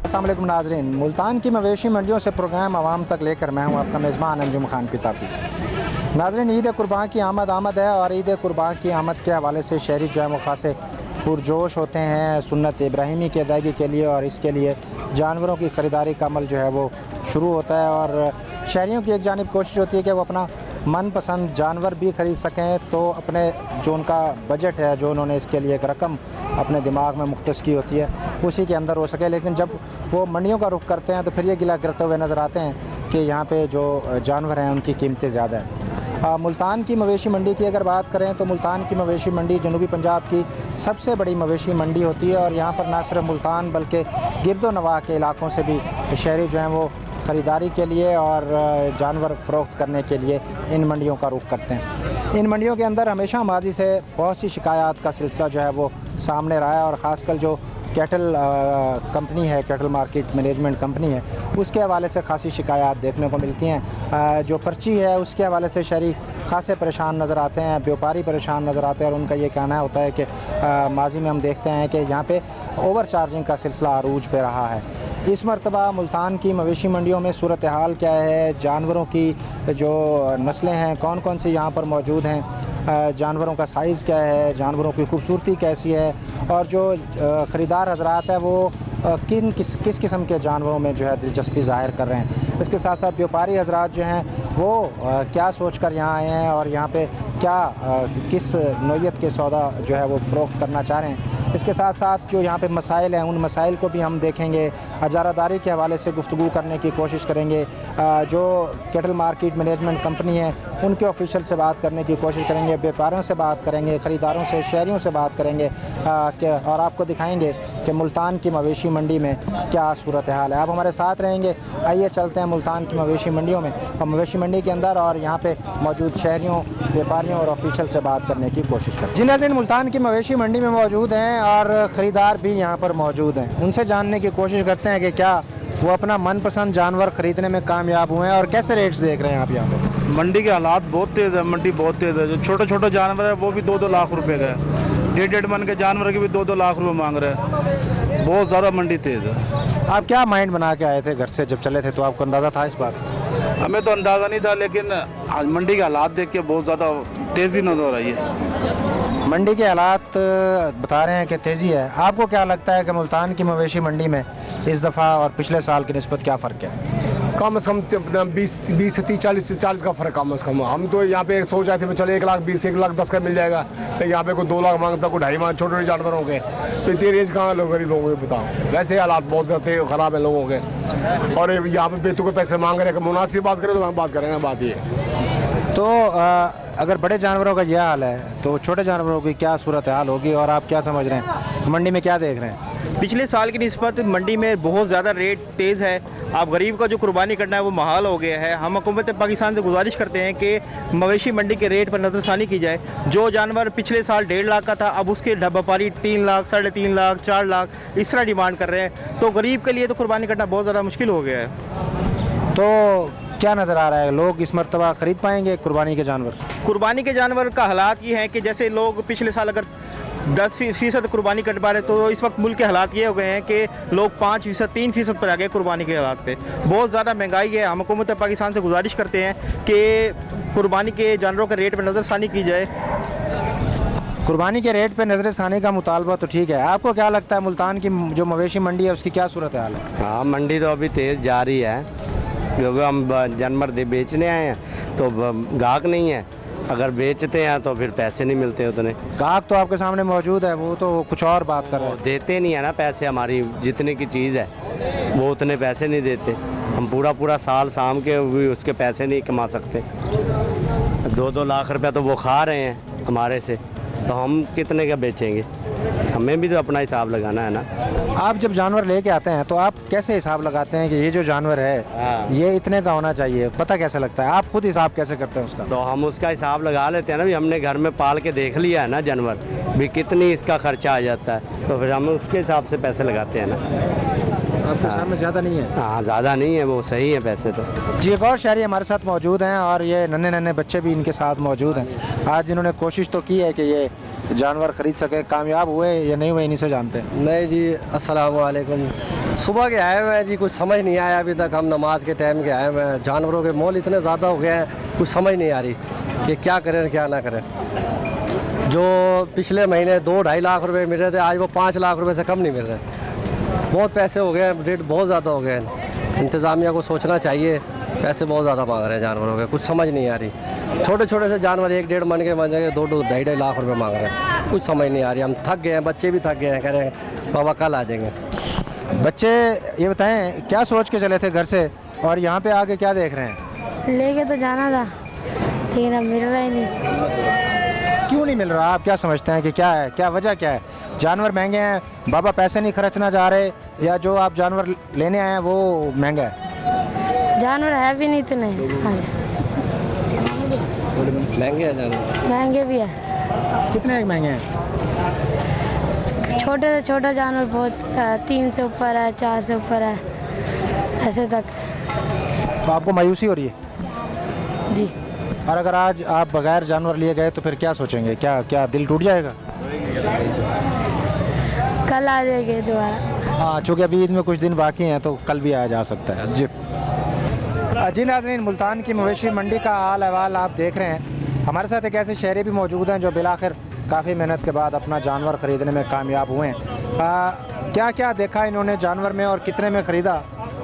अस्सलाम वालेकुम नाज़रीन, मुल्तान की मवेशी मंडियों से प्रोग्राम आवाम तक लेकर मैं हूँ आपका मेज़बान अंजुम खान पिताफी। नाज़रीन, ईद कुर्बान की आमद है और ईद कुर्बान की आमद के हवाले से शहरी जो है वो खासे पुरजोश होते हैं सुन्नत इब्राहिमी की अदायगी के लिए, और इसके लिए जानवरों की ख़रीदारी का अमल जो है वो शुरू होता है। और शहरियों की एक जानिब कोशिश होती है कि वो अपना मनपसंद जानवर भी ख़रीद सकें, तो अपने जो उनका बजट है, जो उन्होंने इसके लिए एक रकम अपने दिमाग में मुख्तस की होती है, उसी के अंदर हो सके। लेकिन जब वो मंडियों का रुख करते हैं तो फिर ये गिला करते हुए नज़र आते हैं कि यहाँ पे जो जानवर हैं उनकी कीमतें ज़्यादा हैं। मुल्तान की मवेशी मंडी की अगर बात करें तो मुल्तान की मवेशी मंडी जनूबी पंजाब की सबसे बड़ी मवेशी मंडी होती है, और यहाँ पर न सिर्फ मुल्तान बल्कि गिरदो नवाह के इलाकों से भी शहरी जो हैं वो ख़रीदारी के लिए और जानवर फ़रोख्त करने के लिए इन मंडियों का रुख करते हैं। इन मंडियों के अंदर हमेशा माजी से बहुत सी शिकायत का सिलसिला जो है वो सामने रहा है, और ख़ासकर जो कैटल कंपनी है, कैटल मार्केट मैनेजमेंट कंपनी है, उसके हवाले से खासी शिकायत देखने को मिलती हैं। जो पर्ची है उसके हवाले से शहरी खासे परेशान नज़र आते हैं, व्यापारी परेशान नज़र आते हैं, और उनका ये कहना होता है कि माजी में हम देखते हैं कि यहाँ पे ओवर चार्जिंग का सिलसिला अरूज पे रहा है। इस मरतबा मुल्तान की मवेशी मंडियों में सूरत हाल क्या है, जानवरों की जो नस्लें हैं कौन कौन सी यहाँ पर मौजूद हैं, जानवरों का साइज़ क्या है, जानवरों की खूबसूरती कैसी है, और जो ख़रीदार हजरात हैं वो किस किस्म के जानवरों में जो है दिलचस्पी ज़ाहिर कर रहे हैं। इसके साथ साथ व्यापारी हजरात जो हैं वो क्या सोच कर यहाँ आए हैं और यहाँ पे क्या किस नौइयत के सौदा जो है वो फ़रोख्त करना चाह रहे हैं। इसके साथ साथ जो यहाँ पे मसाइल हैं उन मसाइल को भी हम देखेंगे, अजारादारी के हवाले से गुफ्तगू करने की कोशिश करेंगे, जो कैटल मार्केट मैनेजमेंट कंपनी है उनके ऑफिशियल से बात करने की कोशिश करेंगे, व्यापारियों से बात करेंगे, ख़रीदारों से, शहरियों से बात करेंगे और आपको दिखाएंगे कि मुल्तान की मवेशी मंडी में क्या सूरत हाल है। आप हमारे साथ रहेंगे, आइए चलते हैं मुल्तान की मवेशी मंडियों में और मवेशी मंडी के अंदर और यहाँ पे मौजूद शहरियों, व्यापारियों और ऑफिशियल से बात करने की कोशिश करें। जी नाज़रीन, मुल्तान की मवेशी मंडी में मौजूद हैं और ख़रीदार भी यहाँ पर मौजूद हैं। उनसे जानने की कोशिश करते हैं कि क्या वो अपना मनपसंद जानवर ख़रीदने में कामयाब हुए हैं और कैसे रेट्स देख रहे हैं आप यहाँ पर। मंडी के हालात बहुत तेज़ है, मंडी बहुत तेज़ है। जो छोटे छोटे जानवर है वो भी 2-2 लाख रुपए का है, 1.5 मन के जानवर के भी 2-2 लाख रुपए मांग रहे हैं। बहुत ज़्यादा मंडी तेज़ है। आप क्या माइंड बना के आए थे घर से जब चले थे, तो आपको अंदाज़ा था इस बात? हमें तो अंदाज़ा नहीं था, लेकिन आज मंडी के हालात देख के बहुत ज़्यादा तेज़ी नजर हो रही है। मंडी के हालात बता रहे हैं कि तेज़ी है। आपको क्या लगता है कि मुल्तान की मवेशी मंडी में इस दफ़ा और पिछले साल की निस्बत क्या फ़र्क है? कम से कम 20 से 40 का फ़र्क कम से कम। हम तो यहाँ पे सोच रहे थे चले 1,20,000 1,10,000 का मिल जाएगा, तो यहाँ पे कोई 2 लाख मांगता, कोई 2.5 मांग, छोटे छोटे जानवरों के। तो इतनी रेंज कहाँ लोग गरीब लोगों के बताओ। वैसे हालात बहुत ख़राब है लोगों के, और यहाँ पे बेतु के पैसे मांग रहे हैं। मुनासिब बात करें तो हम बात करेंगे, बात ये। तो अगर बड़े जानवरों का यह हाल है तो छोटे जानवरों की क्या सूरत हाल होगी, और आप क्या समझ रहे हैं, मंडी में क्या देख रहे हैं? पिछले साल की निस्बत मंडी में बहुत ज़्यादा रेट तेज़ है। आप गरीब का जो कुर्बानी करना है वो महाल हो गया है। हम हुकूमत पाकिस्तान से गुजारिश करते हैं कि मवेशी मंडी के रेट पर नज़रसानी की जाए। जो जानवर पिछले साल 1.5 लाख का था, अब उसके व्यापारी 3 लाख, 3.5 लाख, 4 लाख इस तरह डिमांड कर रहे हैं। तो गरीब के लिए तो कुर्बानी करना बहुत ज़्यादा मुश्किल हो गया है। तो क्या नज़र आ रहा है, लोग इस मरतबा ख़रीद पाएंगे कुर्बानी के जानवर? कुर्बानी के जानवर का हालात ये हैं कि जैसे लोग पिछले साल अगर 10% कुर्बानी कर पा रहे, तो इस वक्त मुल्क के हालात ये हो गए हैं कि लोग 5%, 3% पर आ गए कुर्बानी के हालात पे। बहुत ज़्यादा महंगाई है। हम हुकूमत पाकिस्तान से गुजारिश करते हैं कि कुर्बानी के जानवरों के रेट पर नज़रसानी की जाए। कुर्बानी के रेट पे नजर सानी का मुतालबा तो ठीक है, आपको क्या लगता है मुल्तान की जो मवेशी मंडी है उसकी क्या सूरत हाल है? हाँ, मंडी तो अभी तेज़ जा रही है, क्योंकि हम जानवर बेचने आए हैं तो गाहक नहीं है। अगर बेचते हैं तो फिर पैसे नहीं मिलते उतने। गाहक तो आपके सामने मौजूद है, वो तो कुछ और बात कर रहे हैं। देते नहीं है ना पैसे, हमारी जितने की चीज़ है वो उतने पैसे नहीं देते। हम पूरा साल शाम के भी उसके पैसे नहीं कमा सकते। 2-2 लाख रुपया तो वो खा रहे हैं हमारे से, तो हम कितने का बेचेंगे? हमें भी तो अपना हिसाब लगाना है ना। आप जब जानवर लेके आते हैं तो आप कैसे हिसाब लगाते हैं कि ये जो जानवर है ये इतने का होना चाहिए, पता कैसे लगता है? आप खुद हिसाब कैसे करते हैं उसका? तो हम उसका हिसाब लगा लेते हैं ना, भी हमने घर में पाल के देख लिया है ना जानवर, भी कितनी इसका खर्चा आ जाता है, तो फिर हम उसके हिसाब से पैसे लगाते हैं ना। आपके सामने ज़्यादा नहीं है? हाँ, ज़्यादा नहीं है, वो सही है पैसे तो। जी, एक और शहरी हमारे साथ मौजूद हैं और ये नन्हे बच्चे भी इनके साथ मौजूद हैं। आज इन्होंने कोशिश तो की है कि ये जानवर ख़रीद सके, कामयाब हुए या नहीं हुए इन्हीं से जानते हैं। नहीं जी, अस्सलाम वालेकुम। सुबह के आए हुए हैं जी, कुछ समझ नहीं आया अभी तक। हम नमाज के टाइम के आए हुए हैं। जानवरों के मोल इतने ज़्यादा हो गए हैं, कुछ समझ नहीं आ रही कि क्या करें क्या ना करें। जो पिछले महीने 2-2.5 लाख रुपए मिल रहे थे, आज वो 5 लाख रुपए से कम नहीं मिल रहे। बहुत पैसे हो गए हैं, रेट बहुत ज़्यादा हो गए हैं। इंतज़ामिया को सोचना चाहिए, पैसे बहुत ज़्यादा मांग रहे हैं जानवरों के, कुछ समझ नहीं आ रही। छोटे छोटे से जानवर 1-1.5 मन के बन जाएंगे, 2-2.5 लाख रुपए मांग रहे हैं, कुछ समझ नहीं आ रही। हम थक गए हैं, बच्चे भी थक गए हैं, कह रहे हैं बाबा कल आ जाएंगे। बच्चे ये बताएं क्या सोच के चले थे घर से और यहाँ पे आके क्या देख रहे हैं? लेके तो जाना था लेकिन अब मिल रहा ही नहीं। क्यों नहीं मिल रहा? आप क्या समझते हैं कि क्या है, क्या वजह क्या है? जानवर महंगे हैं, बाबा पैसे नहीं खर्चना चाह रहे, या जो आप जानवर लेने आए हैं वो महंगा है? जानवर है भी नहीं इतने। हाँ जी, महंगे हैं जानवर, महंगे भी है। कितने महंगे हैं? छोटे से छोटा जानवर बहुत 3 से ऊपर है, 4 से ऊपर है, ऐसे तक। तो आपको मायूसी हो रही है? जी, और अगर आज आप बगैर जानवर लिए गए तो फिर क्या सोचेंगे? क्या क्या दिल टूट जाएगा? कल आ जाएंगे दोबारा। हाँ, चूँकि अभी ईद में कुछ दिन बाकी हैं तो कल भी आया जा सकता है। जी नाज़रीन, मुल्तान की मवेशी मंडी का हाल अहवाल आप देख रहे हैं। हमारे साथ एक ऐसे शहरी भी मौजूद हैं जो बिलाखिर काफ़ी मेहनत के बाद अपना जानवर ख़रीदने में कामयाब हुए हैं। क्या क्या देखा इन्होंने जानवर में और कितने में ख़रीदा,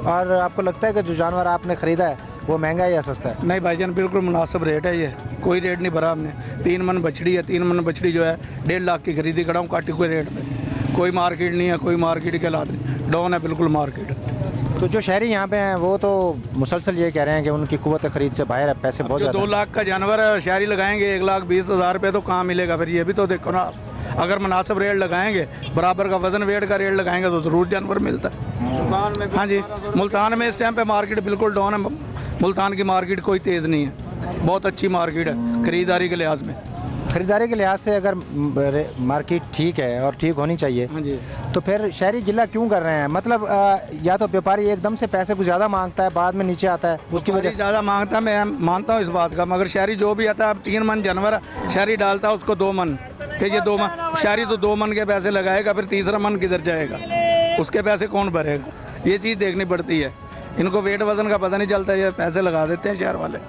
और आपको लगता है कि जो जानवर आपने ख़रीदा है वो महंगा है या सस्ता है? नहीं भाईजान, बिल्कुल मुनासिब रेट है। ये कोई रेट नहीं भरा हमने। 3 मन बछड़ी है, 3 मन बछड़ी जो है 1.5 लाख की खरीदी करा हूँ काटी हुए रेट पे। कोई मार्केट नहीं है, कोई मार्केट के हालात नहीं, डाउन है बिल्कुल मार्केट। तो जो शहरी यहाँ पे हैं वो तो मुसलसल ये कह रहे हैं कि उनकी कुव्वत ख़रीद से बाहर है, पैसे बहुत जो ज़्यादा 2 लाख का जानवर है शहरी लगाएंगे 1,20,000 रुपये, तो कहाँ मिलेगा फिर? ये भी तो देखो ना आप। अगर मुनासिब रेट लगाएंगे, बराबर का वजन वेट का रेट लगाएंगे तो ज़रूर जानवर मिलता है। हाँ जी, मुल्तान में इस टाइम पे मार्केट बिल्कुल डाउन है। मुल्तान की मार्केट कोई तेज़ नहीं है, बहुत अच्छी मार्केट है खरीदारी के लिहाज में। खरीदारी के लिहाज से अगर मार्केट ठीक है और ठीक होनी चाहिए, हाँ जी, तो फिर शहरी गिला क्यों कर रहे हैं? मतलब या तो व्यापारी एकदम से पैसे कुछ ज़्यादा मांगता है, बाद में नीचे आता है, उसकी वजह ज़्यादा मांगता है। मैं मानता हूँ इस बात का, मगर शहरी जो भी आता है, अब 3 मन जानवर शहरी डालता है उसको 2 मन, तो ये 2 मन शहरी तो 2 मन के पैसे लगाएगा, फिर तीसरा मन किधर जाएगा? उसके पैसे कौन भरेगा? ये चीज़ देखनी पड़ती है। इनको वेट वज़न का पता नहीं चलता, ये पैसे लगा देते हैं शहर वाले।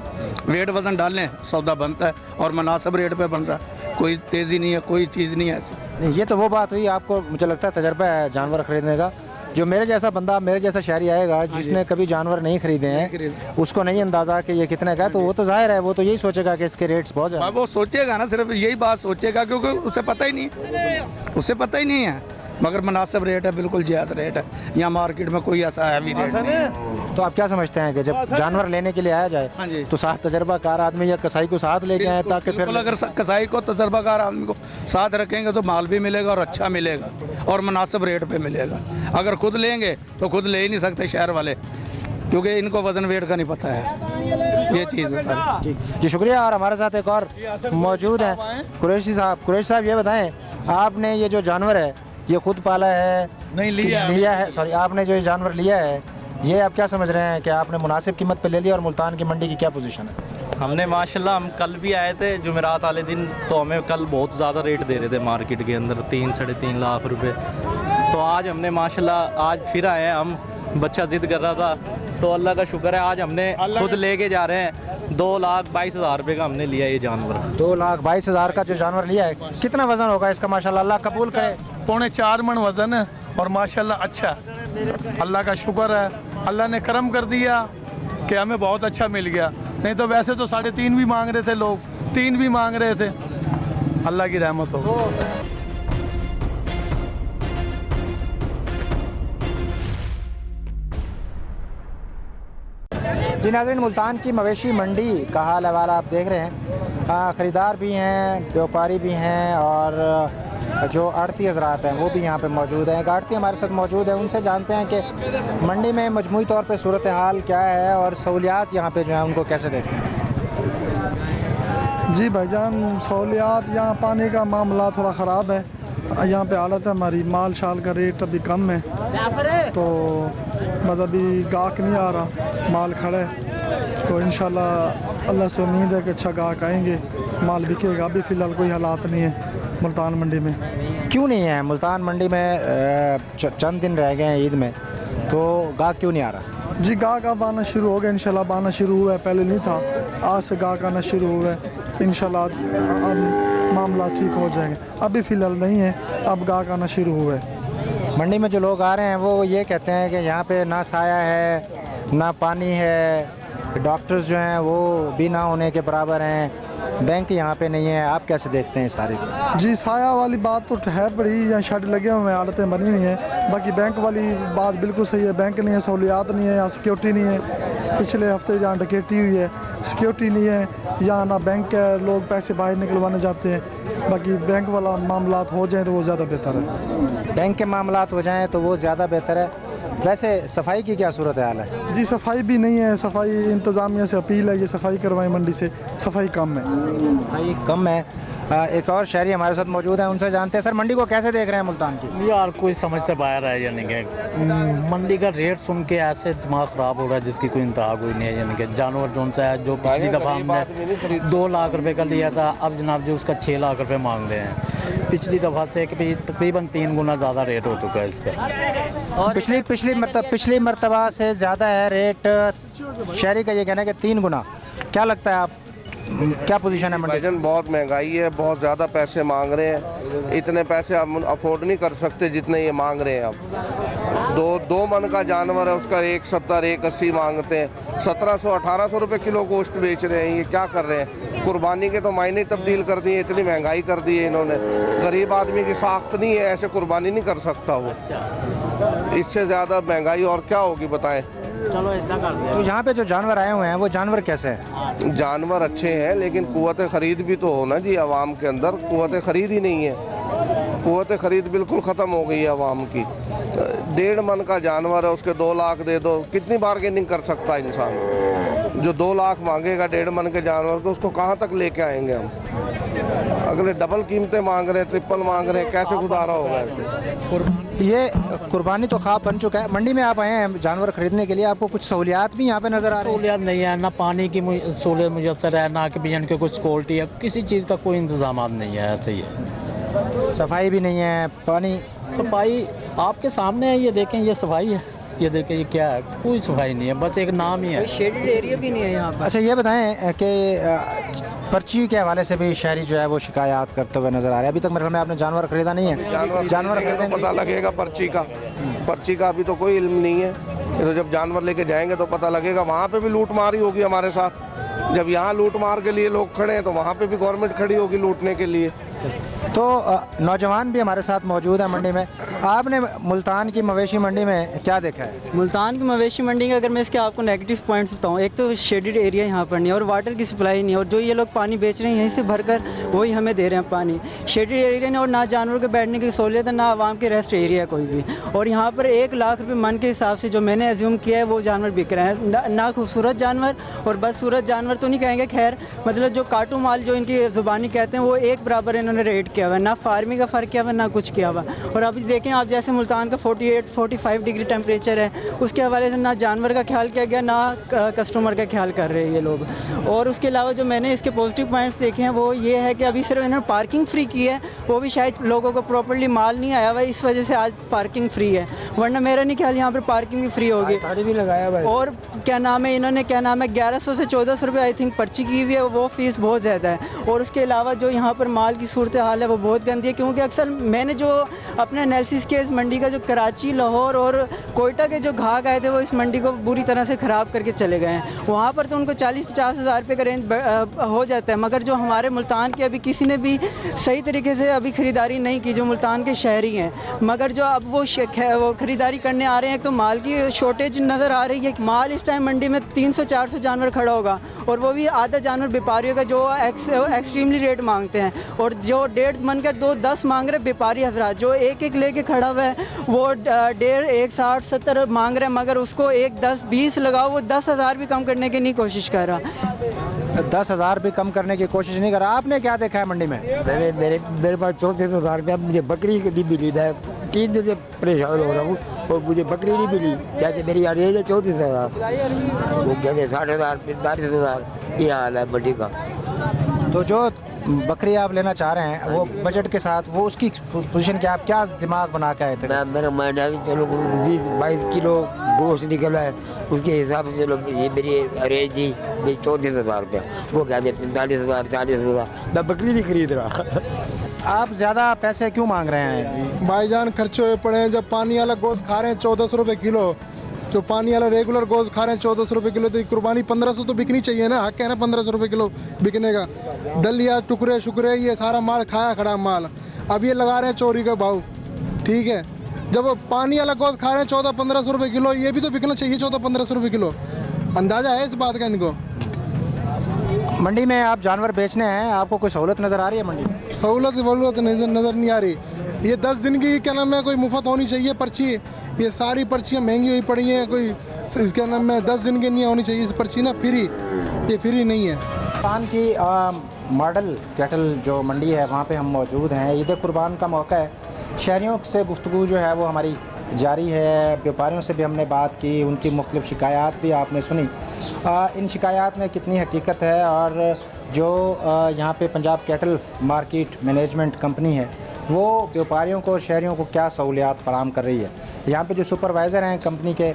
वेट वज़न डालने सौदा बनता है और मुनासिब रेट पे बन रहा है, कोई तेज़ी नहीं है, कोई चीज़ नहीं है ऐसी। नहीं, ये तो वो बात हुई। आपको मुझे लगता है तजर्बा है जानवर खरीदने का। जो मेरे जैसा बंदा, मेरे जैसा शहरी आएगा जिसने कभी जानवर नहीं खरीदे हैं, उसको नहीं अंदाज़ा कि ये कितने का है, तो वो तो जाहिर है वो तो यही सोचेगा कि इसके रेट्स बहुत ज़्यादा। वो सोचेगा ना, सिर्फ यही बात सोचेगा, क्योंकि उसे पता ही नहीं है, उसे पता ही नहीं है। मगर मुनासिब रेट है, बिल्कुल जायज़ रेट है। यहाँ मार्केट में कोई ऐसा हैवी रेट नहीं है। तो आप क्या समझते हैं कि जब जानवर लेने के लिए आया जाए तो साथ तजर्बाकार आदमी या कसाई को साथ लेके आए, ताकि फिर अगर कसाई को तजर्बाकार आदमी को साथ रखेंगे तो माल भी मिलेगा और अच्छा मिलेगा और मुनासिब रेट पे मिलेगा। अगर खुद लेंगे तो खुद ले ही नहीं सकते शहर वाले, क्योंकि इनको वजन वेट का नहीं पता है। ये चीज़ है सर। जी शुक्रिया। और हमारे साथ एक और मौजूद हैं, कुरैशी साहब। कुरैशी साहब, ये बताएं, आपने ये जो जानवर है ये खुद पाला है? नहीं, लिया है, सॉरी, आपने जो ये जानवर लिया है ये आप क्या समझ रहे हैं कि आपने मुनासिब कीमत पे ले लिया, और मुल्तान की मंडी की क्या पोजीशन है? हमने माशाल्लाह, हम कल भी आए थे जुमेरात वाले दिन, तो हमें कल बहुत ज़्यादा रेट दे रहे थे मार्केट के अंदर, 3-3.5 लाख रुपए। तो आज हमने माशाल्लाह आज फिर आए हैं हम, बच्चा ज़िद कर रहा था, तो अल्लाह का शुक्र है आज हमने खुद लेके जा रहे हैं। 2,22,000 रुपये का हमने लिया ये जानवर। 2,22,000 का जो जानवर लिया है, कितना वजन होगा इसका? माशाल्लाह, अल्लाह कबूल करे। 4.25 मन वजन है और माशाल्लाह अच्छा, अल्लाह का शुक्र है, अल्लाह ने करम कर दिया कि हमें बहुत अच्छा मिल गया। नहीं तो वैसे तो 3.5 भी मांग रहे थे लोग, 3 भी मांग रहे थे। अल्लाह की रहमत हो। जी नाज़रीन, मुल्तान की मवेशी मंडी का हाल अहवाल आप देख रहे हैं। ख़रीदार भी हैं, व्यापारी भी हैं, और जो आड़ती हज़रात हैं वो भी यहाँ पे मौजूद हैं। एक आड़ती हमारे साथ मौजूद है, उनसे जानते हैं कि मंडी में मजमूई तौर पे सूरत हाल क्या है और सहूलियात यहाँ पे जो है उनको कैसे देखते हैं। जी भाईजान, सहूलियात यहाँ पानी का मामला थोड़ा ख़राब है। यहाँ पे हालत है हमारी, माल शाल का रेट अभी कम है, तो मतलब अभी गाहक नहीं आ रहा, माल खड़ा है। तो इंशाल्लाह अल्लाह से उम्मीद है कि अच्छा गाहक आएंगे, माल बिकेगा। अभी फ़िलहाल कोई हालात नहीं है मुल्तान मंडी में। क्यों नहीं है? मुल्तान मंडी में चंद दिन रह गए हैं ईद में, तो गाहक क्यों नहीं आ रहा? जी गाहक अब आना शुरू हो गया, इंशाल्लाह आना शुरू हुआ है, पहले नहीं था, आज से गाहक आना शुरू हुआ है। इंशाल्लाह अब मामला ठीक हो जाएंगे, अभी फ़िलहाल नहीं है, अब गाहक आना शुरू हुआ है। मंडी में जो लोग आ रहे हैं वो ये कहते हैं कि यहाँ पे ना साया है ना पानी है, डॉक्टर्स जो हैं वो भी ना होने के बराबर हैं, बैंक यहाँ पे नहीं है। आप कैसे देखते हैं सारी? जी साया वाली बात तो है बड़ी, यहाँ शेड लगे हुए हैं, आड़तें बनी हुई हैं, बाकी बैंक वाली बात बिल्कुल सही है, बैंक नहीं है, सहूलियात नहीं है, यहाँ सिक्योरिटी नहीं है, पिछले हफ्ते जहाँ डकैती हुई है सिक्योरिटी नहीं है, यहाँ ना बैंक है, लोग पैसे बाहर निकलवाने जाते हैं। बाकी बैंक वाला मामलात हो जाए तो वो ज़्यादा बेहतर है। बैंक के मामलात हो जाएँ तो वो ज़्यादा बेहतर है। वैसे सफाई की क्या सूरत हाल है? जी सफाई भी नहीं है, सफाई इंतज़ामिया से अपील है, ये सफाई करवाएं मंडी से, सफाई कम है। सफाई कम है। एक और शहरी हमारे साथ मौजूद हैं, उनसे जानते हैं। सर मंडी को कैसे देख रहे हैं मुल्तान की? यार कोई समझ से बाहर है, यानी कि मंडी का रेट सुन के ऐसे दिमाग ख़राब हो रहा है जिसकी कोई इंतहा कोई नहीं है। यानी कि जानवर जो सा है, जो पिछली दफ़ा हमने 2 लाख रुपए का लिया था, अब जनाब जी उसका 6 लाख रुपए मांग रहे हैं। पिछली दफ़ा से तकरीबन 3 गुना ज़्यादा रेट हो चुका है इसका। और पिछली मरतबा से ज़्यादा है रेट। शहरी का ये कहना है कि 3 गुना। क्या लगता है आप, क्या पोजीशन है मंडी? बहुत महंगाई है, बहुत ज़्यादा पैसे मांग रहे हैं, इतने पैसे हम अफोर्ड नहीं कर सकते जितने ये मांग रहे हैं। अब 2 मन का जानवर है, उसका 170 180 मांगते हैं, 1700-1800 रुपये किलो गोश्त बेच रहे हैं। ये क्या कर रहे हैं? कुर्बानी के तो मायने तब्दील कर दिए, इतनी महंगाई कर दी है इन्होंने। गरीब आदमी की साख्त नहीं है, ऐसे कुर्बानी नहीं कर सकता वो। इससे ज़्यादा महंगाई और क्या होगी बताएं? चलो इतना कर दिया। तो यहाँ पे जो जानवर आए हुए हैं वो जानवर कैसे हैं? जानवर अच्छे हैं, लेकिन कुव्वत खरीद भी तो हो ना जी। आवाम के अंदर कुव्वत खरीद ही नहीं है, कुव्वत खरीद बिल्कुल ख़त्म हो गई है आवाम की। 1.5 मन का जानवर है, उसके 2 लाख दे दो, कितनी बार्गेनिंग कर सकता है इंसान? जो 2 लाख मांगेगा 1.5 मन के जानवर को, उसको कहाँ तक लेके आएंगे हम? अगले डबल कीमतें मांग रहे हैं, ट्रिपल मांग रहे हैं, कैसे गुजारा होगा? ये कुर्बानी तो ख्वाब बन चुका है। मंडी में आप आए हैं जानवर खरीदने के लिए, आपको कुछ सहूलियात भी यहाँ पे नज़र आ रही हैं? सहूलियात नहीं है, ना पानी की सहूलियत मुयसर है, ना कि बिजन के कुछ क्वालिटी है, किसी चीज़ का कोई इंतजाम नहीं है। ऐसे ही है, सफाई भी नहीं है, पानी। सफाई आपके सामने है, ये देखें, ये सफाई है, ये देखें, ये क्या है? कोई सफाई नहीं है, बस एक नाम ही है। शेडेड एरिया भी नहीं है यहाँ पर। अच्छा ये बताएं कि पर्ची के हवाले से भी शहरी जो है वो शिकायत करते हुए नज़र आ रहे हैं। अभी तक मेरे ख्याल में आपने जानवर खरीदा नहीं है। जानवर खरीदे तो पता लगेगा पर्ची का अभी तो कोई इल्म नहीं है। ये तो जब जानवर लेके जाएंगे तो पता लगेगा। वहाँ पे भी लूट मार ही होगी हमारे साथ। जब यहाँ लूट मार के लिए लोग खड़े हैं तो वहाँ पे भी गवर्नमेंट खड़ी होगी लूटने के लिए। तो नौजवान भी हमारे साथ मौजूद है मंडी में। आपने मुल्तान की मवेशी मंडी में क्या देखा है? मुल्तान की मवेशी मंडी का अगर मैं इसके आपको नेगेटिव पॉइंट्स बताऊं, एक तो शेडेड एरिया यहाँ पर नहीं है और वाटर की सप्लाई नहीं है, और जो ये लोग पानी बेच रहे हैं यहीं से भरकर वही हमें दे रहे हैं पानी। शेडेड एरिया नहीं, और ना जानवर के बैठने की सहूलियत है, ना आवाम के रेस्ट एरिया है कोई भी। और यहाँ पर 1 लाख रुपये मन के हिसाब से जो मैंने एज्यूम किया है वो जानवर बिक रहे हैं। ना खूबसूरत जानवर और बदसूरत जानवर तो नहीं कहेंगे, खैर मतलब जो काटू माल जो इनकी ज़ुबानी कहते हैं वो एक बराबर इन्होंने रेट किया हुआ है, ना फार्मिंग का फ़र्क किया हुआ, ना कुछ किया हुआ। और अभी देखें आप, जैसे मुल्तान का 48-45 डिग्री टेम्परेचर है, उसके हवाले से ना जानवर का ख्याल किया गया, ना कस्टमर का ख्याल कर रहे हैं ये लोग। और उसके अलावा जो मैंने इसके पॉजिटिव पॉइंट्स देखे हैं वो ये है कि अभी सिर्फ इन्होंने पार्किंग फ्री की है, वो भी शायद लोगों को प्रॉपर्ली माल नहीं आया हुआ है, इस वजह से आज पार्किंग फ्री है, वरना मेरा नहीं ख्याल यहाँ पर पार्किंग भी फ्री होगी। भी लगाया हुआ है। और क्या नाम है, इन्होंने क्या नाम है 1100 से 1400 रुपये आई थिंक पर्ची की हुई है, वो फ़ीस बहुत ज़्यादा है। और उसके अलावा जो यहाँ पर माल की सूरत हाल है वो बहुत गंदी है, क्योंकि अक्सर मैंने जो अपने एनालिसिस के इस मंडी का जो कराची, लाहौर और कोयटा के जो घाक आए थे वो इस मंडी को बुरी तरह से ख़राब करके चले गए हैं। वहाँ पर तो उनको 40-50 हज़ार रुपये का रेंज हो जाता है, मगर जो हमारे मुल्तान के अभी किसी ने भी सही तरीके से अभी ख़रीदारी नहीं की, जो मुल्तान के शहरी हैं। मगर जो अब वो ख़रीदारी करने आ रहे हैं, तो माल की शॉर्टेज नज़र आ रही है। माल इस टाइम मंडी में 300-400 जानवर खड़ा होगा, और वो भी आधा जानवर व्यापारियों का जो एक्सट्रीमली रेट मांगते हैं, और जो 1.5 मन का 2-10 मांग रहे व्यापारी हजरात, जो एक लेके खड़ा हुआ है वो 1.5, 160-70 मांग रहे हैं, मगर उसको 1-10-20 लगाओ, वो 10,000 भी कम करने की नहीं कोशिश कर रहा। 10,000 भी कम करने की कोशिश नहीं कर रहा। आपने क्या देखा है मंडी में? मेरे पास 34,000 रुपया, मुझे बकरी नहीं मिली। मैं 3 दिन से परेशान हो रहा हूँ और मुझे बकरी नहीं मिली। जैसे मेरी यार है 34,000, वो कहते 60,000, 45,000, ये हाल है मंडी का। तो जो बकरी आप लेना चाह रहे हैं वो बजट के साथ, वो उसकी पोजीशन क्या, आप क्या दिमाग बना के आए थे? मेरा माइंड है कि चलो 20-22 किलो गोश्त निकला है, उसके हिसाब से चलो ये मेरी रेंज थी 34,000 रुपया, वो कहते 45,000 40,000, मैं बकरी नहीं खरीद रहा। आप ज़्यादा पैसे क्यों मांग रहे हैं? भाईजान खर्चे हुए पड़े हैं। जब पानी वाला गोश्त खा रहे हैं 1400 रुपये किलो, जो पानी वाला रेगुलर गोश्त खा रहे हैं 1400 रुपये किलो, तो कुर्बानी 1500 तो बिकनी चाहिए ना, हक है ना 1500 रुपये किलो बिकने का। दलिया टुकड़े शुकरे ये सारा माल खाया खड़ा माल, अब ये लगा रहे हैं चोरी का भाव, ठीक है। जब पानी वाला गोश्त खा रहे हैं 1400-1500 रुपये किलो, ये भी तो बिकना चाहिए 1400-1500 रुपये किलो। अंदाज़ा है इस बात का इनको? मंडी में आप जानवर बेचने हैं, आपको कोई सहूलत नज़र आ रही है मंडी में? सहूलत नज़र नहीं आ रही। ये 10 दिन की क्या नाम है कोई मुफ्त होनी चाहिए पर्ची, ये सारी पर्चियाँ महंगी हुई पड़ी हैं, कोई इसके नाम में 10 दिन की नहीं होनी चाहिए इस पर्ची ना, फ्री, ये फ्री नहीं है। पाकिस्तान की मॉडल कैटल जो मंडी है वहाँ पे हम मौजूद हैं। ईद कुर्बान का मौका है, शहरियों से गुफ्तगू जो है वो हमारी जारी है। व्यापारियों से भी हमने बात की, उनकी मुख्तलिफ शिकायत भी आपने सुनी। इन शिकायत में कितनी हकीकत है और जो यहाँ पे Punjab cattle market management company है वो व्यापारियों को, शहरियों को क्या सहूलियात फ़राहम कर रही है। यहाँ पे जो सुपरवाइज़र हैं कंपनी के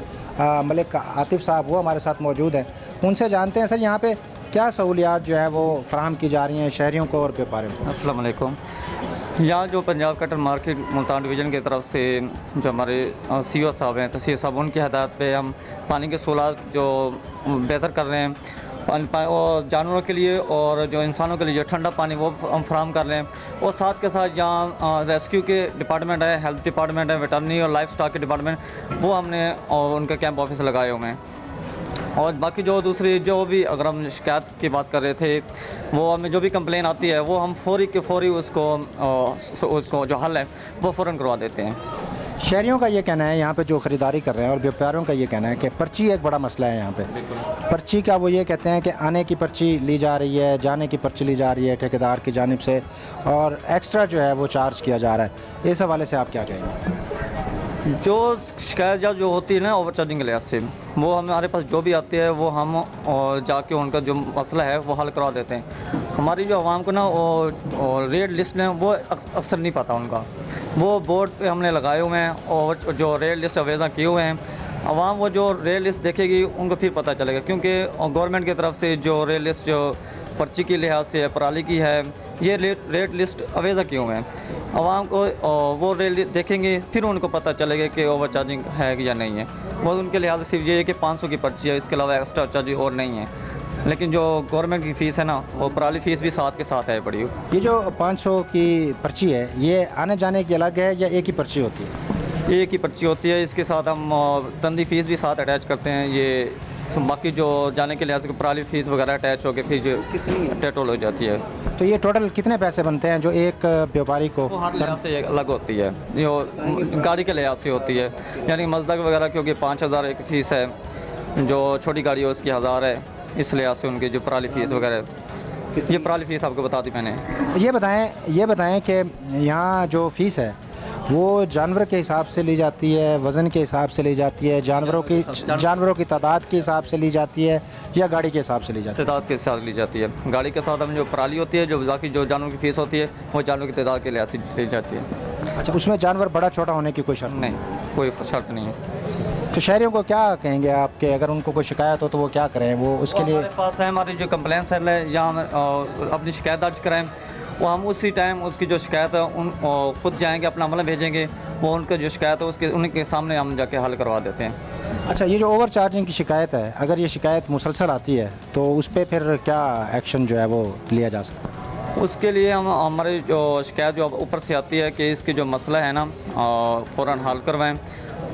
मलिक आतिफ़ साहब, वो हमारे साथ मौजूद हैं। उनसे जानते हैं सर यहाँ पे क्या सहूलियात जो है वो फ़राहम की जा रही हैं शहरियों को और व्यापारियों को। अस्सलाम वालेकुम। यहाँ जो Punjab cattle market Multan division की तरफ से जो हमारे CEO साहब हैं, तहसील साहब, उनकी हदायत पे हम पानी के सहूलियात जो बेहतर कर रहे हैं और जानवरों के लिए और जो इंसानों के लिए जो ठंडा पानी वो हम फराहम कर रहे हैं। और साथ के साथ जहाँ रेस्क्यू के डिपार्टमेंट है, हेल्थ डिपार्टमेंट है, वेटरनरी और लाइफ स्टॉक के डिपार्टमेंट, वो हमने और उनके कैंप ऑफिस लगाए हुए हैं। और बाकी जो दूसरी जो भी अगर हम शिकायत की बात कर रहे थे, वो हमें जो भी कंप्लेन आती है वो हम फौरी के फौरी उसको जो हल है वो फ़ौरन करवा देते हैं। शहरियों का ये कहना है, यहाँ पे जो ख़रीदारी कर रहे हैं और व्यापारियों का ये कहना है कि पर्ची एक बड़ा मसला है यहाँ पे। पर्ची का वो ये कहते हैं कि आने की पर्ची ली जा रही है, जाने की पर्ची ली जा रही है ठेकेदार की जानिब से, और एक्स्ट्रा जो है वो चार्ज किया जा रहा है। इस हवाले से आप क्या कहेंगे? जो शिकायत जो होती है ना ओवर चार्जिंग के लिहाज से, वो हमारे पास जो भी आती है वो हम और जाके उनका जो मसला है वो हल करवा देते हैं। हमारी जो आवाम को ना और रेट लिस्ट है वो अक्सर नहीं पता उनका, वो बोर्ड पे हमने लगाए हुए हैं और जो रेट लिस्ट अवेजा किए हुए हैं। आवाम वो जो रेट लिस्ट देखेगी उनको फिर पता चलेगा, क्योंकि गवर्नमेंट की तरफ से जो रेट लिस्ट जो पर्ची के लिहाज से है, पराली की है, ये रेट लिस्ट अवेजा किए हुए हैं। आवाम को वो रेट लिस्ट देखेंगे फिर उनको पता चलेगा कि ओवर चार्जिंग है या नहीं है। वो उनके लिहाज से सिर्फ ये है कि 500 की पर्ची है, इसके अलावा एक्स्ट्रा चार्ज और नहीं है। लेकिन जो गवर्नमेंट की फ़ीस है ना, वो पराली फ़ीस भी साथ के साथ है पड़ी। ये जो 500 की पर्ची है ये आने जाने की अलग है या एक ही पर्ची होती है? एक ही पर्ची होती है, इसके साथ हम तंदी फ़ीस भी साथ अटैच करते हैं। ये बाकी जो जाने के लिहाज से पराली फ़ीस वगैरह अटैच होकर फिर जो टोटल हो जाती है। तो ये टोटल कितने पैसे बनते हैं जो एक व्यापारी को? हर लिहाज से अलग होती है, जो गाड़ी के लिहाज से होती है, यानी मजदक वगैरह क्योंकि 5,000 एक फ़ीस है, जो छोटी गाड़ी है उसकी 1,000 है, इस लिहाज से उनकी जो पराली फ़ीस वगैरह, ये पराली फ़ीस आपको बता दी मैंने। ये बताएं कि यहाँ जो फ़ीस है वो जानवर के हिसाब से ली जाती है, वज़न के हिसाब से ली जाती है, जानवरों की तादाद के हिसाब से ली जाती है, या गाड़ी के हिसाब से ली जाती है? तादाद के हिसाब से ली जाती है। गाड़ी के साथ हम जो पराली होती है, जो बाकी जो जानवरों की फ़ीस होती है वो जानवरों की तादाद के लिहाज से ली जाती है। अच्छा, उसमें जानवर बड़ा छोटा होने की कोई शर्त नहीं? कोई शर्त नहीं है। तो शहरियों को क्या कहेंगे आपके, अगर उनको कोई शिकायत हो तो वो क्या करें? वो उसके लिए हमारे पास है, हमारी जो कंप्लेंट सेल है, यहाँ अपनी शिकायत दर्ज कराएं, वो हम उसी टाइम उसकी जो शिकायत है उन खुद जाएंगे, अपना अमला भेजेंगे, वो उनका जो शिकायत है उसके उनके सामने हम जाके हल करवा देते हैं। अच्छा, ये जो ओवर चार्जिंग की शिकायत है, अगर ये शिकायत मुसलसल आती है तो उस पर फिर क्या एक्शन जो है वो लिया जा सकता है? उसके लिए हम हमारी जो शिकायत जो ऊपर से आती है कि इसकी जो मसला है ना फ़ौरन हल करवाएं।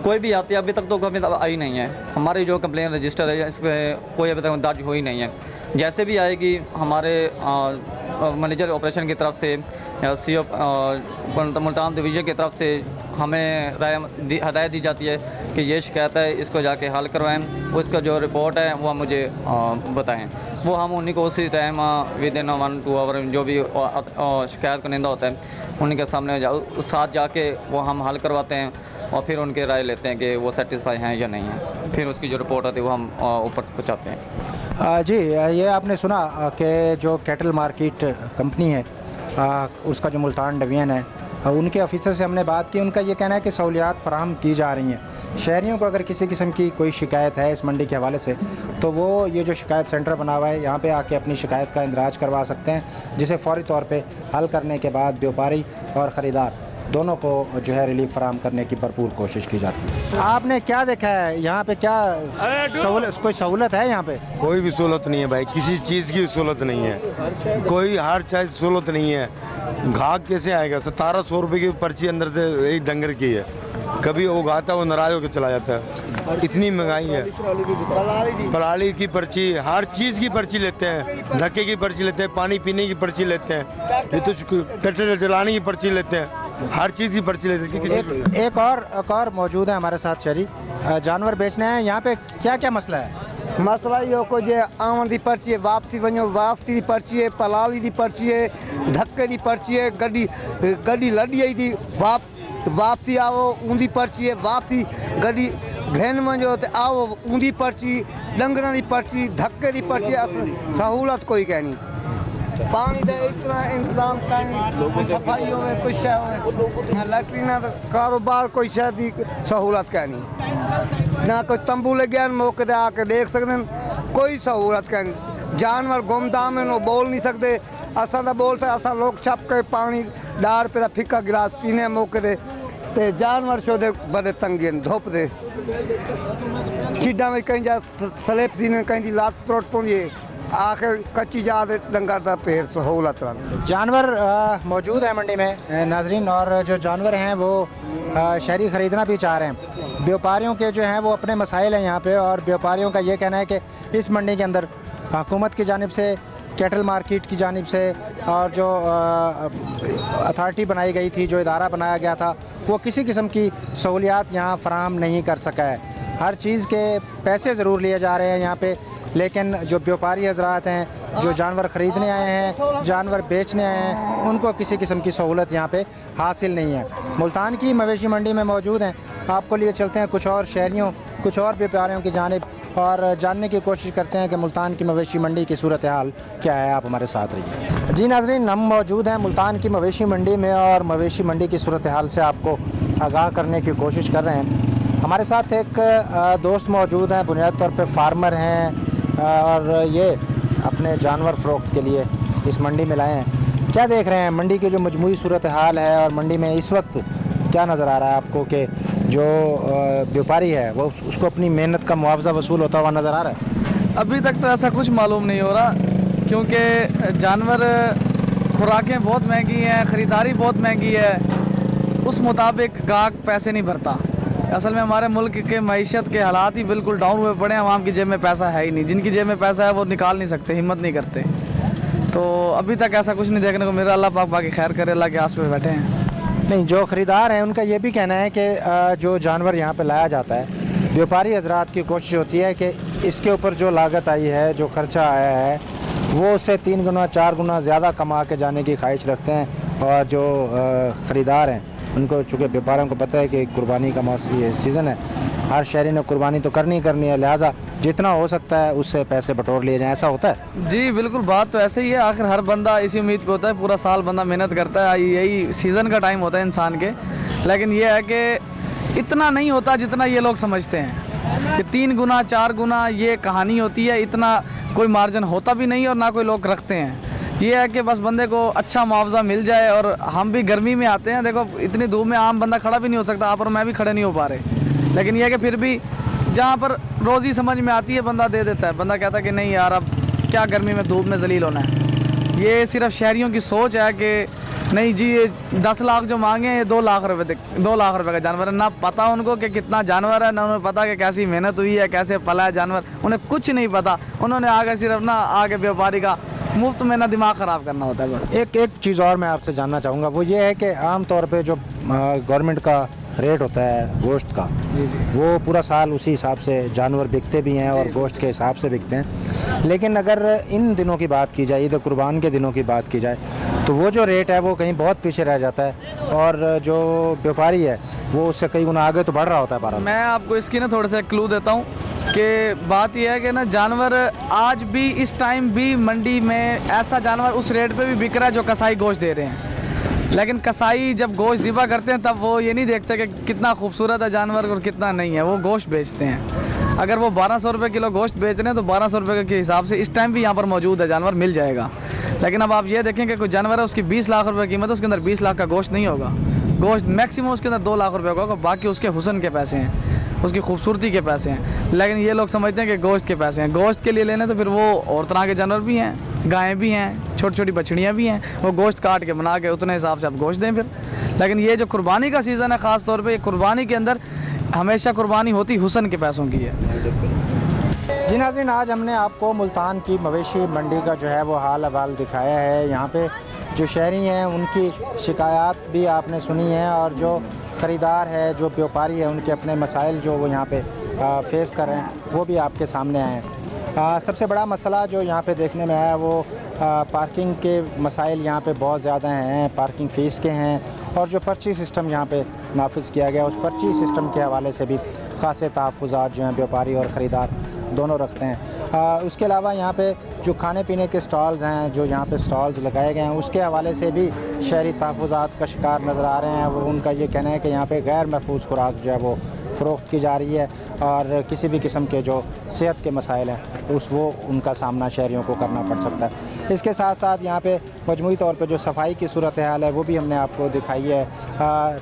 कोई भी आती है, अभी तक तो कभी आई नहीं है, हमारी जो कंप्लेन रजिस्टर है इस पर कोई अभी तक दर्ज हुई नहीं है। जैसे भी आएगी हमारे मैनेजर ऑपरेशन की तरफ से या CEO मुल्तान डिवीज़न की तरफ से हमें हदायत दी जाती है कि ये शिकायत है, इसको जाके हल करवाएं, उसका जो रिपोर्ट है वो मुझे बताएं। वो हम उन्हीं को उसी टाइम विद इन 1-2 आवर जो भी शिकायत का निंदा होता है उन्हीं के सामने साथ जाके वो हम हल करवाते हैं और फिर उनके राय लेते हैं कि वो सेटिस्फाई हैं या नहीं है। फिर उसकी जो रिपोर्ट आती है वो हम ऊपर पहुँचाते हैं। जी, ये आपने सुना कि जो कैटल मार्केट कंपनी है उसका जो मुल्तान डिवीज़न है उनके ऑफिसर से हमने बात की। उनका ये कहना है कि सहूलियात फराहम की जा रही हैं। शहरियों को अगर किसी किस्म की कोई शिकायत है इस मंडी के हवाले से तो वो ये जो शिकायत सेंटर बना हुआ है यहाँ पे आके अपनी शिकायत का इंदराज करवा सकते हैं, जिसे फ़ौरी तौर पे हल करने के बाद व्यापारी और ख़रीदार दोनों को जो है रिलीफ फराहम करने की भरपूर कोशिश की जाती है। आपने क्या देखा है यहाँ पे, क्या कोई सहूलत है यहाँ पे? कोई भी सहूलत नहीं है भाई, किसी चीज़ की सहूलत नहीं है, कोई हर चीज़ सहूलत नहीं है। घाक कैसे आएगा? 1700 रुपये की पर्ची अंदर से एक डंगर की है, कभी उगाता वो नाराज होकर चला जाता है। इतनी महंगाई है, पराली की पर्ची, हर चीज़ की पर्ची लेते हैं, धक्के की पर्ची लेते हैं, पानी पीने की पर्ची लेते हैं, ये तो ट्रैक्टर चलाने की पर्ची लेते हैं, हर चीज़ की पर्ची लेते हैं। एक और मौजूद है हमारे साथ शहरी, जानवर बेचने हैं। यहाँ पे क्या क्या मसला है? मसला इहो को जे आवन दी पर्ची है, वापसी वञो वापसी दी पर्ची है, पलाली दी पर्ची है, धक्के दी पर्ची है, गड्डी लॾी दी वापसी आओ ऊंदी पर्ची है, वापसी गड्डी घेन वञो तो आओ ऊंदी पर्ची, डंगरां दी पर्ची, धक्के दी पर्ची, सहूलत कोई कहनी। पानी का इतना इंतजाम करनी, सफाई हो कोई शह लैट्रीन कारोबार कोई शह की सहूलत कहनी ना, कोई तंबू लगे मौके पर आके देख सकते हैं, कोई सहूलत कहनी। जानवर गुमदाम हैं, बोल नहीं सकते, असा तो बोल सकते, असा लोग छप के पानी डार पे फिक्का गिलास पीने मौके ते जानवर शो दे बड़े तंगे धुप दे चिड्डा में कहीं जा स्लिप थी, कहीं लात त्रोट पौंदी है, आखिर कच्ची जात डंगर का पेड़ सहूलत। जानवर मौजूद है मंडी में नाजरीन, और जो जानवर हैं वो शहरी ख़रीदना भी चाह रहे हैं। व्यापारियों के जो हैं वो अपने मसाइल हैं यहाँ पे, और व्यापारियों का ये कहना है कि इस मंडी के अंदर हुकूमत की जानिब से, कैटल मार्केट की जानिब से, और जो अथॉरिटी बनाई गई थी, जो इदारा बनाया गया था, वो किसी किस्म की सहूलियात यहाँ फराहम नहीं कर सका है। हर चीज़ के पैसे ज़रूर लिए जा रहे हैं यहाँ पे, लेकिन जो व्यापारी हजरात हैं, जो जानवर ख़रीदने आए हैं, जानवर बेचने आए हैं, उनको किसी किस्म की सहूलत यहाँ पे हासिल नहीं है। मुल्तान की मवेशी मंडी में मौजूद हैं, आपको लिए चलते हैं कुछ और शहरियों, कुछ और व्यापारियों की जानिब, और जानने की कोशिश करते हैं कि मुल्तान की मवेशी मंडी की सूरत हाल क्या है। आप हमारे साथ रहिए। जी नाज़रीन, हम मौजूद हैं मुल्तान की मवेशी मंडी में, और मवेशी मंडी की सूरत हाल से आपको आगाह करने की कोशिश कर रहे हैं। हमारे साथ एक दोस्त मौजूद हैं, बुनियादी तौर पे फार्मर हैं, और ये अपने जानवर फ़रोख्त के लिए इस मंडी में लाए हैं। क्या देख रहे हैं मंडी की जो मजमूई सूरत हाल है, और मंडी में इस वक्त क्या नज़र आ रहा है आपको कि जो व्यापारी है वो उसको अपनी मेहनत का मुआवजा वसूल होता हुआ नज़र आ रहा है? अभी तक तो ऐसा कुछ मालूम नहीं हो रहा, क्योंकि जानवर खुराकें बहुत महंगी हैं, ख़रीदारी बहुत महंगी है, उस मुताबिक गाहक पैसे नहीं भरता। असल में हमारे मुल्क के मईशत के हालात ही बिल्कुल डाउन हुए पड़े हैं, आवाम की जेब में पैसा है ही नहीं, जिनकी जेब में पैसा है वो निकाल नहीं सकते, हिम्मत नहीं करते। तो अभी तक ऐसा कुछ नहीं देखने को मिल रहा। अल्लाह पाक बाकी खैर करे, अल्लाह के आस पे बैठे हैं। नहीं, जो ख़रीदार हैं उनका ये भी कहना है कि जो जानवर यहाँ पे लाया जाता है, व्यापारी हजरात की कोशिश होती है कि इसके ऊपर जो लागत आई है, जो ख़र्चा आया है, वो उससे 3 गुना 4 गुना ज़्यादा कमा के जाने की ख्वाहिश रखते हैं। और जो ख़रीदार हैं उनको, चूँकि व्यापारियों को पता है कि कुर्बानी का ये सीज़न है, हर शहरी ने कुर्बानी तो करनी है, लिहाजा जितना हो सकता है उससे पैसे बटोर लिए जाएँ। ऐसा होता है? जी बिल्कुल, बात तो ऐसे ही है। आखिर हर बंदा इसी उम्मीद पे होता है, पूरा साल बंदा मेहनत करता है, यही सीज़न का टाइम होता है इंसान के। लेकिन ये है कि इतना नहीं होता जितना ये लोग समझते हैं कि 3 गुना 4 गुना ये कहानी होती है, इतना कोई मार्जिन होता भी नहीं और ना कोई लोग रखते हैं। ये है कि बस बंदे को अच्छा मुआवजा मिल जाए। और हम भी गर्मी में आते हैं, देखो इतनी धूप में आम बंदा खड़ा भी नहीं हो सकता, आप और मैं भी खड़े नहीं हो पा रहे, लेकिन यह है कि फिर भी जहाँ पर रोज़ी समझ में आती है बंदा दे देता है। बंदा कहता है कि नहीं यार, अब क्या गर्मी में धूप में जलील होना है। ये सिर्फ शहरियों की सोच है कि नहीं जी, ये 10 लाख जो मांगे ये 2 लाख रुपए 2 लाख रुपए का जानवर है। ना पता उनको कि कितना जानवर है, ना उन्हें पता कि कैसी मेहनत हुई है, कैसे पला है जानवर, उन्हें कुछ नहीं पता। उन्होंने आगे सिर्फ ना आगे व्यापारी का मुफ्त में ना दिमाग ख़राब करना होता है बस। एक चीज़ और मैं आपसे जानना चाहूँगा, वो ये है कि आम तौर पे जो गवर्नमेंट का रेट होता है गोश्त का, वो पूरा साल उसी हिसाब से जानवर बिकते भी हैं और गोश्त के हिसाब से बिकते हैं। लेकिन अगर इन दिनों की बात की जाए, ईद कुर्बान के दिनों की बात की जाए, तो वो जो रेट है वो कहीं बहुत पीछे रह जाता है, और जो व्यापारी है वो उससे कई गुना आगे तो बढ़ रहा होता है। मैं आपको इसकी ना थोड़ा सा क्लू देता हूँ कि बात यह है कि ना जानवर आज भी इस टाइम भी मंडी में ऐसा जानवर उस रेट पे भी बिक रहा है जो कसाई गोश्त दे रहे हैं। लेकिन कसाई जब गोश्त ज़िबा करते हैं तब वो ये नहीं देखते कि कितना खूबसूरत है जानवर और कितना नहीं है, वो गोश्त बेचते हैं। अगर वो 1200 रुपये किलो गोश्त बेच रहे हैं तो 1200 रुपये के हिसाब से इस टाइम भी यहाँ पर मौजूद है, जानवर मिल जाएगा। लेकिन अब आप ये देखें कि कोई जानवर है उसकी 20 लाख रुपये कीमत है, उसके अंदर 20 लाख का गोश्त नहीं होगा। गोश्त मैक्सिमम उसके अंदर 2 लाख रुपये का होगा, बाकी उसके हुस्न के पैसे हैं, उसकी खूबसूरती के पैसे हैं। लेकिन ये लोग समझते हैं कि गोश्त के पैसे हैं, गोश्त के लिए लेने तो फिर वो और तरह के जानवर भी हैं, गायें भी हैं, छोटी छोटी बछड़ियाँ भी हैं, वो गोश्त काट के बना के उतने हिसाब से आप गोश्त दें फिर। लेकिन ये जो कुर्बानी का सीज़न है ख़ास तौर पे, कुर्बानी के अंदर हमेशा कुर्बानी होती हुस्न के पैसों की है। जी नाज़रीन, आज हमने आपको मुल्तान की मवेशी मंडी का जो है वो हाल अहवाल दिखाया है। यहाँ पे जो शहरी हैं उनकी शिकायत भी आपने सुनी है और जो ख़रीदार है, जो व्यापारी है, उनके अपने मसाइल जो वो यहाँ पे फेस कर रहे हैं वो भी आपके सामने आए हैं। सबसे बड़ा मसला जो यहाँ पे देखने में आया वो पार्किंग के मसाइल यहाँ पे बहुत ज़्यादा हैं, पार्किंग फ़ीस के हैं और जो पर्ची सिस्टम यहाँ पे नाफिज किया गया उस पर्ची सिस्टम के हवाले से भी ख़ासे तहफ़्फ़ुज़ात जो हैं व्यापारी और ख़रीदार दोनों रखते हैं। उसके अलावा यहाँ पे जो खाने पीने के स्टॉल्स हैं, जो यहाँ पे स्टॉल्स लगाए गए हैं, उसके हवाले से भी शहरी तहफ़्फ़ुज़ात का शिकार नज़र आ रहे हैं। वो उनका ये कहना है कि यहाँ पे गैर महफूज खुराक जो है वो फ़रोख्त की जा रही है और किसी भी किस्म के जो सेहत के मसाइल हैं वो उनका सामना शहरियों को करना पड़ सकता है। इसके साथ साथ यहाँ पे मजमूई तौर पे जो सफाई की सूरत हाल है वो भी हमने आपको दिखाई है।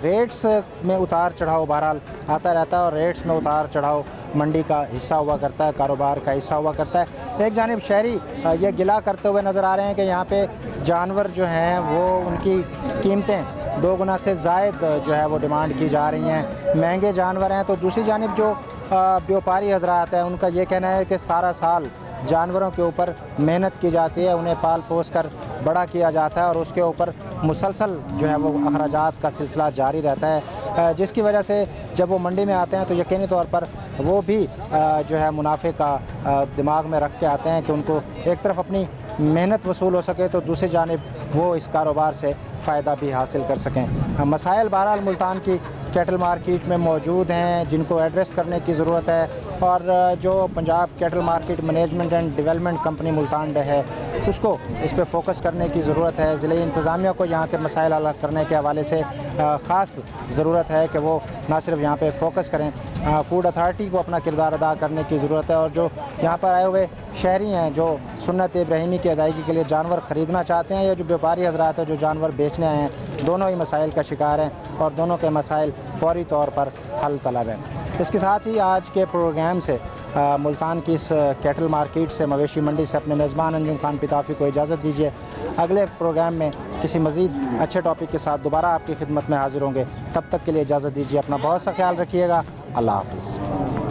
रेट्स में उतार चढ़ाव बहरहाल आता रहता है और रेट्स में उतार चढ़ाव मंडी का हिस्सा हुआ करता है, कारोबार का हिस्सा हुआ करता है। एक जानिब शहरी ये गिला करते हुए नज़र आ रहे हैं कि यहाँ पे जानवर जो हैं वो उनकी कीमतें 2 गुना से ज़ायद जो है वो डिमांड की जा रही हैं, महंगे जानवर हैं। तो दूसरी जानिब जो व्यापारी हजरात हैं उनका ये कहना है कि सारा साल जानवरों के ऊपर मेहनत की जाती है, उन्हें पाल पोस कर बड़ा किया जाता है और उसके ऊपर मुसलसल जो है वो अखराजात का सिलसिला जारी रहता है, जिसकी वजह से जब वो मंडी में आते हैं तो यकीनी तौर पर वो भी जो है मुनाफे का दिमाग में रख के आते हैं कि उनको एक तरफ अपनी मेहनत वसूल हो सके तो दूसरी जानिब वो इस कारोबार से फ़ायदा भी हासिल कर सकें। मसाइल बहरहाल मुल्तान की कैटल मार्केट में मौजूद हैं जिनको एड्रेस करने की ज़रूरत है और जो Punjab cattle market management and development company Multan day है उसको इस पर फोकस करने की ज़रूरत है। ज़िले इंतज़ामिया को यहाँ के मसाइल हल करने के हवाले से ख़ास ज़रूरत है कि वो ना सिर्फ यहाँ पे फोकस करें, फूड अथॉरिटी को अपना किरदार अदा करने की ज़रूरत है और जो यहाँ पर आए हुए शहरी हैं जो सुन्नत इब्राहिमी की अदायगी के लिए जानवर ख़रीदना चाहते हैं या जो व्यापारी हजरात हैं जो जानवर बेचने आए हैं, दोनों ही मसाइल का शिकार हैं और दोनों के मसाइल फ़ौरी तौर पर हल तलब हैं। इसके साथ ही आज के प्रोग्राम से मुल्तान की इस कैटल मार्केट से मवेशी मंडी से अपने मेज़बान अंजुम खान पिताफ़ी को इजाज़त दीजिए। अगले प्रोग्राम में किसी मज़ीद अच्छे टॉपिक के साथ दोबारा आपकी खिदमत में हाज़िर होंगे। तब तक के लिए इजाज़त दीजिए। अपना बहुत सा ख्याल रखिएगा। अल्लाह हाफ़िज़।